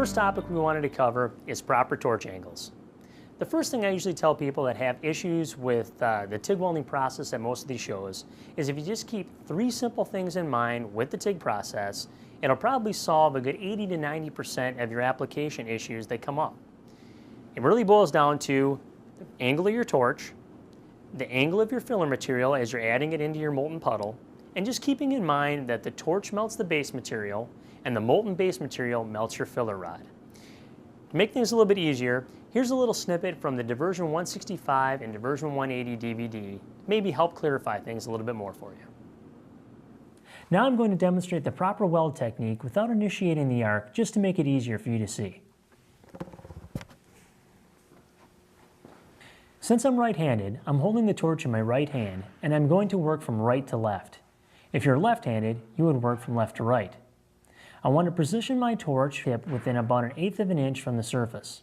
first topic we wanted to cover is proper torch angles. The first thing I usually tell people that have issues with the TIG welding process at most of these shows is if you just keep 3 simple things in mind with the TIG process, it'll probably solve a good 80 to 90% of your application issues that come up. It really boils down to the angle of your torch, the angle of your filler material as you're adding it into your molten puddle, and just keeping in mind that the torch melts the base material and the molten base material melts your filler rod. To make things a little bit easier, here's a little snippet from the Diversion 165 and Diversion 180 DVD, maybe help clarify things a little bit more for you. Now I'm going to demonstrate the proper weld technique without initiating the arc, just to make it easier for you to see. Since I'm right-handed, I'm holding the torch in my right hand, and I'm going to work from right to left. If you're left-handed, you would work from left to right. I want to position my torch tip within about 1/8 of an inch from the surface.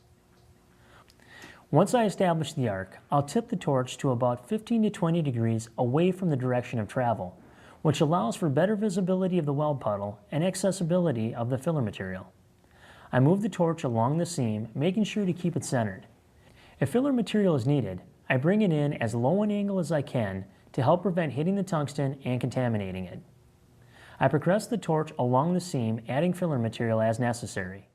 Once I establish the arc, I'll tip the torch to about 15 to 20 degrees away from the direction of travel, which allows for better visibility of the weld puddle and accessibility of the filler material. I move the torch along the seam, making sure to keep it centered. If filler material is needed, I bring it in as low an angle as I can to help prevent hitting the tungsten and contaminating it. I progress the torch along the seam, adding filler material as necessary.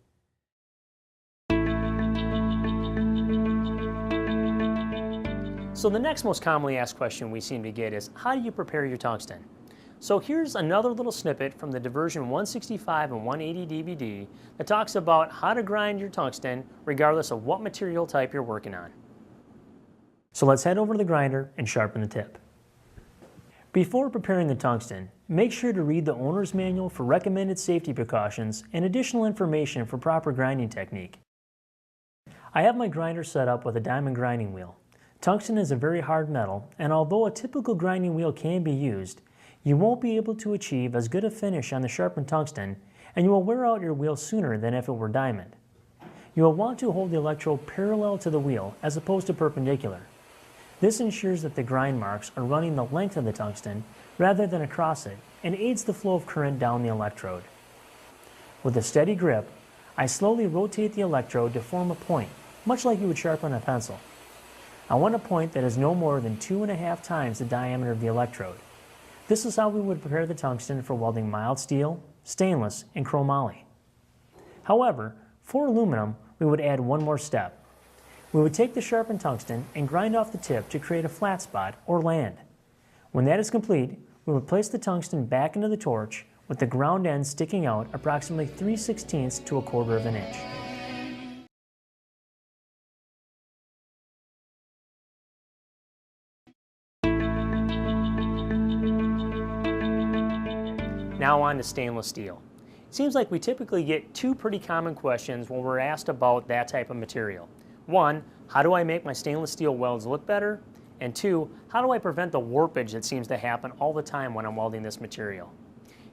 So the next most commonly asked question we seem to get is, how do you prepare your tungsten? So here's another little snippet from the Diversion 165 and 180 DVD that talks about how to grind your tungsten regardless of what material type you're working on. So let's head over to the grinder and sharpen the tip. Before preparing the tungsten, make sure to read the owner's manual for recommended safety precautions and additional information for proper grinding technique. I have my grinder set up with a diamond grinding wheel. Tungsten is a very hard metal, and although a typical grinding wheel can be used, you won't be able to achieve as good a finish on the sharpened tungsten, and you will wear out your wheel sooner than if it were diamond. You will want to hold the electrode parallel to the wheel as opposed to perpendicular. This ensures that the grind marks are running the length of the tungsten rather than across it, and aids the flow of current down the electrode. With a steady grip, I slowly rotate the electrode to form a point, much like you would sharpen a pencil. I want a point that is no more than 2.5 times the diameter of the electrode. This is how we would prepare the tungsten for welding mild steel, stainless, and chromoly. However, for aluminum, we would add one more step. We would take the sharpened tungsten and grind off the tip to create a flat spot or land. When that is complete, we would place the tungsten back into the torch with the ground end sticking out approximately 3/16 to 1/4 of an inch. Now on to stainless steel. It seems like we typically get 2 pretty common questions when we're asked about that type of material. 1, how do I make my stainless steel welds look better? And 2, how do I prevent the warpage that seems to happen all the time when I'm welding this material?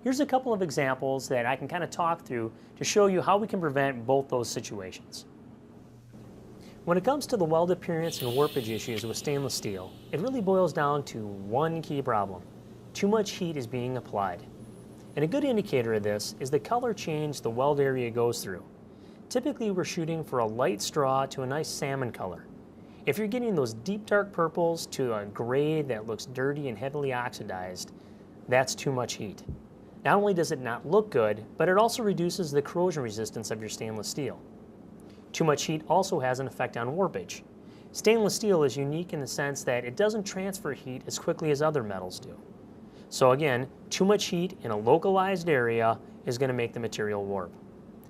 Here's a couple of examples that I can kind of talk through to show you how we can prevent both those situations. When it comes to the weld appearance and warpage issues with stainless steel, it really boils down to one key problem. Too much heat is being applied. And a good indicator of this is the color change the weld area goes through. Typically we're shooting for a light straw to a nice salmon color. If you're getting those deep dark purples to a gray that looks dirty and heavily oxidized, that's too much heat. Not only does it not look good, but it also reduces the corrosion resistance of your stainless steel. Too much heat also has an effect on warpage. Stainless steel is unique in the sense that it doesn't transfer heat as quickly as other metals do. So again, too much heat in a localized area is going to make the material warp.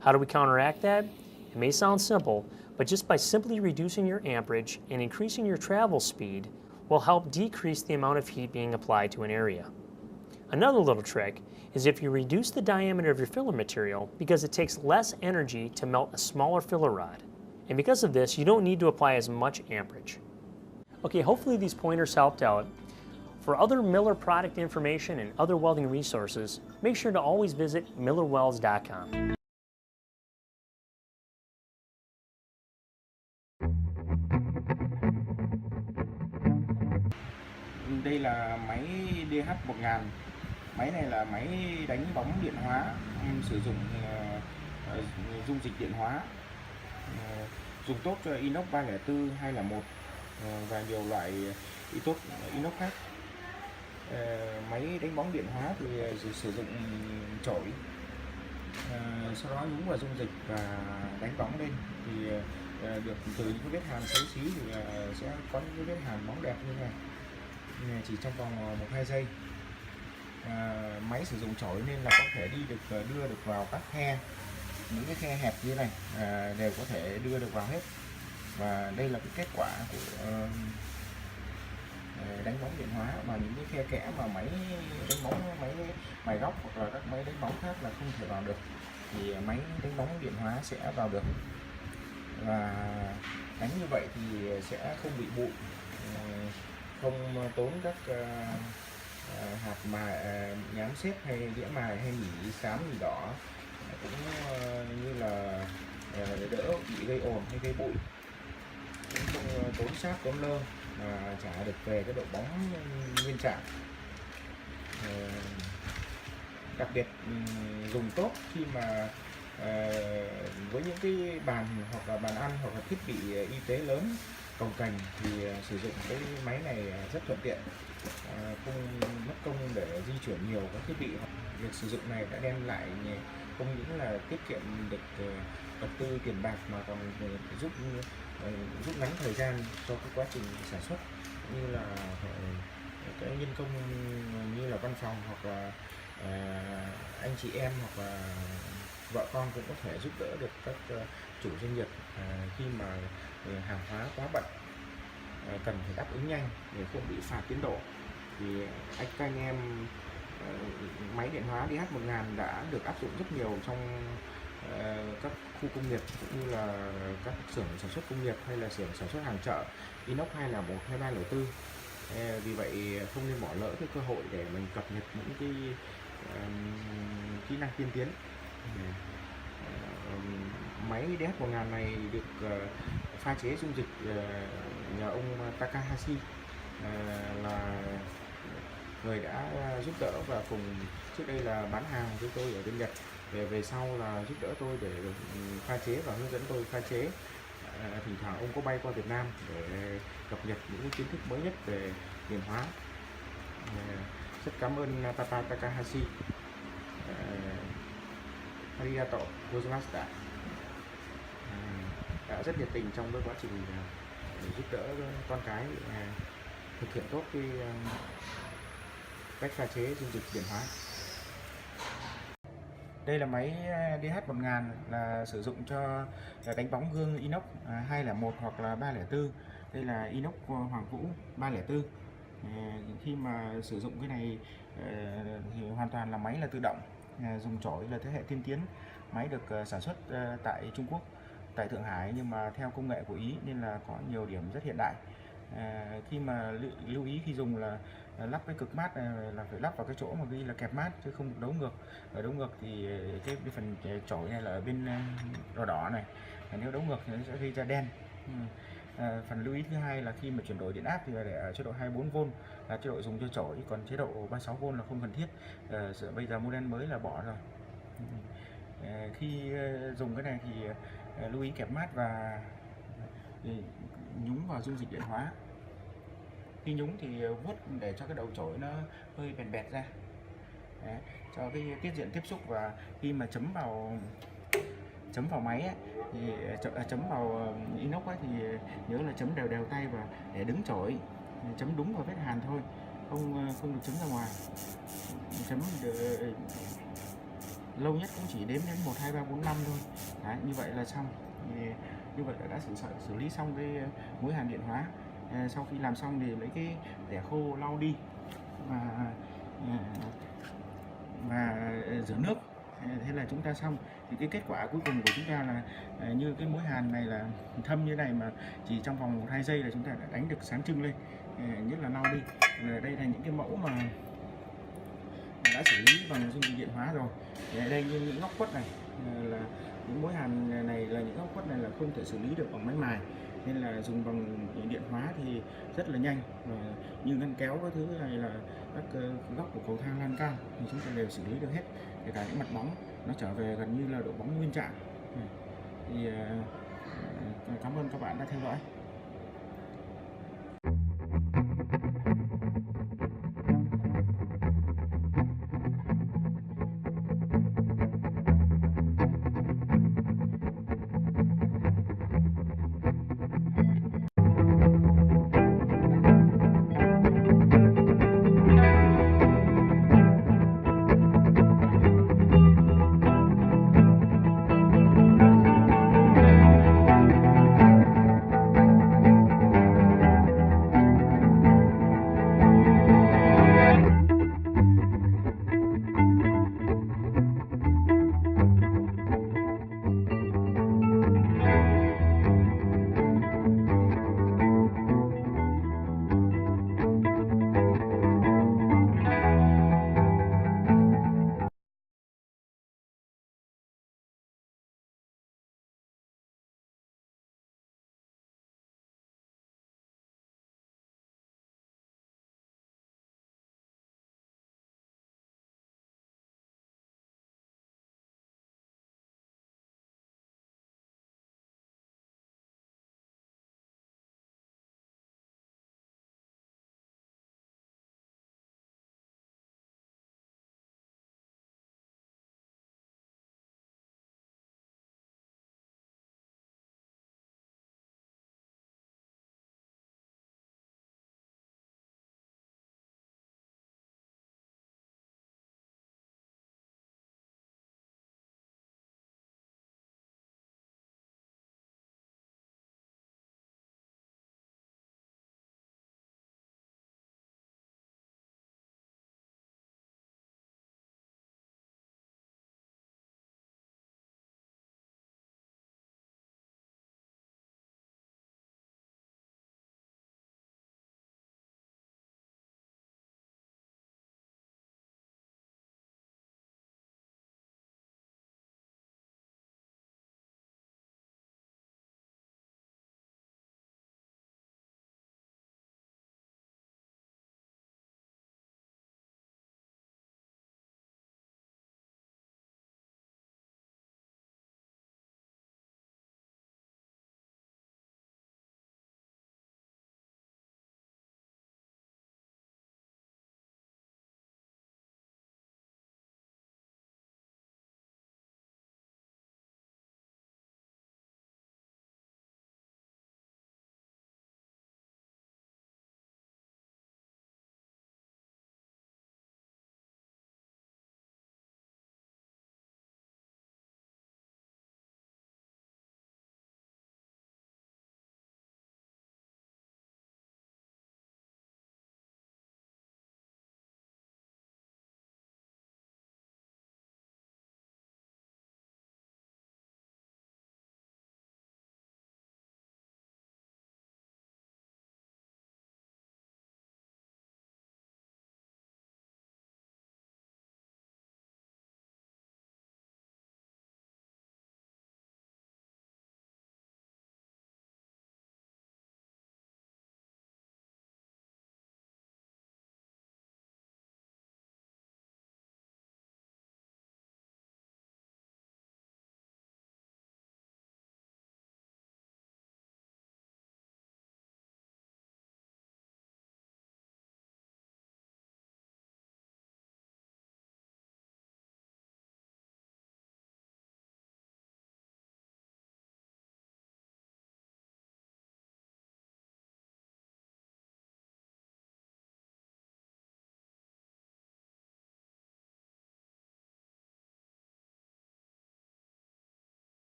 How do we counteract that? It may sound simple, but just by simply reducing your amperage and increasing your travel speed will help decrease the amount of heat being applied to an area. Another little trick is if you reduce the diameter of your filler material because it takes less energy to melt a smaller filler rod. And because of this, you don't need to apply as much amperage. Okay, hopefully these pointers helped out. For other Miller product information and other welding resources, make sure to always visit millerwelds.com. Đây là máy DH1000. Máy này là máy đánh bóng điện hóa, sử dụng dung dịch điện hóa, dùng tốt cho inox 304, 201 và nhiều loại inox khác. Máy đánh bóng điện hóa thì sử dụng chổi, sau đó nhúng vào dung dịch và đánh bóng lên thì được từ những cái vết hàn xấu xí thì sẽ có những cái vết hàn bóng đẹp như này chỉ trong vòng 1-2 giây. Máy sử dụng chổi nên là có thể đưa được vào các khe, những cái khe hẹp như này đều có thể đưa được vào hết. Và đây là cái kết quả của đánh bóng điện hóa, và những cái khe kẽ mà máy đánh bóng, máy mài góc hoặc là các máy đánh bóng khác là không thể vào được thì máy đánh bóng điện hóa sẽ vào được. Và đánh như vậy thì sẽ không bị bụi, không tốn các hạt mài nhám xếp hay đĩa mài hay nỉ xám nỉ đỏ, cũng như là đỡ bị gây ồn hay gây bụi, cũng không tốn sáp tốn lơ mà trả được về cái độ bóng nguyên trạng. Đặc biệt dùng tốt khi mà với những cái bàn hoặc là bàn ăn hoặc là thiết bị y tế lớn cồng kềnh thì sử dụng cái máy này rất thuận tiện, không mất công để di chuyển nhiều các thiết bị. Việc sử dụng này đã đem lại không những là tiết kiệm được vật tư tiền bạc mà còn giúp ngắn thời gian cho cái quá trình sản xuất, như là cái nhân công như là văn phòng hoặc là anh chị em hoặc là vợ con cũng có thể giúp đỡ được các chủ doanh nghiệp khi mà hàng hóa quá bận, cần phải đáp ứng nhanh để không bị phạt tiến độ. Thì các anh em máy điện hóa DH1000 đã được áp dụng rất nhiều trong các khu công nghiệp cũng như là các xưởng sản xuất công nghiệp hay là xưởng sản xuất hàng chợ inox 201 hay 304. Vì vậy không nên bỏ lỡ cái cơ hội để mình cập nhật những cái kỹ năng tiên tiến. Máy DH1000 này được pha chế dung dịch nhờ ông Takahashi, là người đã giúp đỡ và cùng trước đây là bán hàng với tôi ở bên Nhật, về sau là giúp đỡ tôi để được pha chế và hướng dẫn tôi pha chế. Thỉnh thoảng ông có bay qua Việt Nam để cập nhật những kiến thức mới nhất về điện hóa. Rất cảm ơn Papa Takahashi. Arigato gozaimasu, đã rất nhiệt tình trong cái quá trình giúp đỡ con cái thực hiện tốt cái cách pha chế dung dịch điện hóa. Đây là máy DH1000 là sử dụng cho đánh bóng gương inox 201 hoặc là 304. Đây là inox Hoàng Vũ 304. Khi mà sử dụng cái này thì hoàn toàn là máy là tự động, dùng chổi là thế hệ tiên tiến. Máy được sản xuất tại Trung Quốc, tại Thượng Hải, nhưng mà theo công nghệ của Ý nên là có nhiều điểm rất hiện đại. Khi mà lưu ý khi dùng là lắp cái cực mát là phải lắp vào cái chỗ mà ghi là kẹp mát chứ không được đấu ngược. Ở đấu ngược thì cái phần chổi này là ở bên đỏ đỏ này, nếu đấu ngược thì nó sẽ gây ra đen. Phần lưu ý thứ hai là khi mà chuyển đổi điện áp thì để ở chế độ 24V là chế độ dùng cho chổi, còn chế độ 36V là không cần thiết. Bây giờ model mới là bỏ rồi. Khi dùng cái này thì lưu ý kẹp mát và nhúng vào dung dịch điện hóa. Khi nhúng thì vuốt để cho cái đầu chổi nó hơi bẹt bẹt ra. Đấy, cho cái tiết diện tiếp xúc. Và khi mà chấm vào máy ấy, thì chấm vào inox ấy, thì nhớ là chấm đều đều tay và để đứng chổi, chấm đúng vào vết hàn thôi, không được chấm ra ngoài. Chấm lâu nhất cũng chỉ đếm đến 1, 2, 3, 4, 5 thôi. Đấy, như vậy là xong. Thì như vậy đã xử lý xong cái mối hàn điện hóa. Sau khi làm xong thì lấy cái rẻ khô lau đi và rửa nước. Thế là chúng ta xong. Thì cái kết quả cuối cùng của chúng ta là như cái mối hàn này là thâm như này mà chỉ trong vòng 1-2 giây là chúng ta đã đánh được sáng trưng lên, nhất là lau đi. Đây là những cái mẫu mà đã xử lý bằng dung dịch điện hóa rồi. Thì ở đây như những góc khuất này là những mối hàn này, là những góc khuất này là không thể xử lý được bằng máy mài, nên là dùng bằng điện hóa thì rất là nhanh. Và như ngăn kéo các thứ này là các góc của cầu thang lan can thì chúng ta đều xử lý được hết, kể cả những mặt bóng. nó trở về gần như là độ bóng nguyên trạng. Thì cảm ơn các bạn đã theo dõi.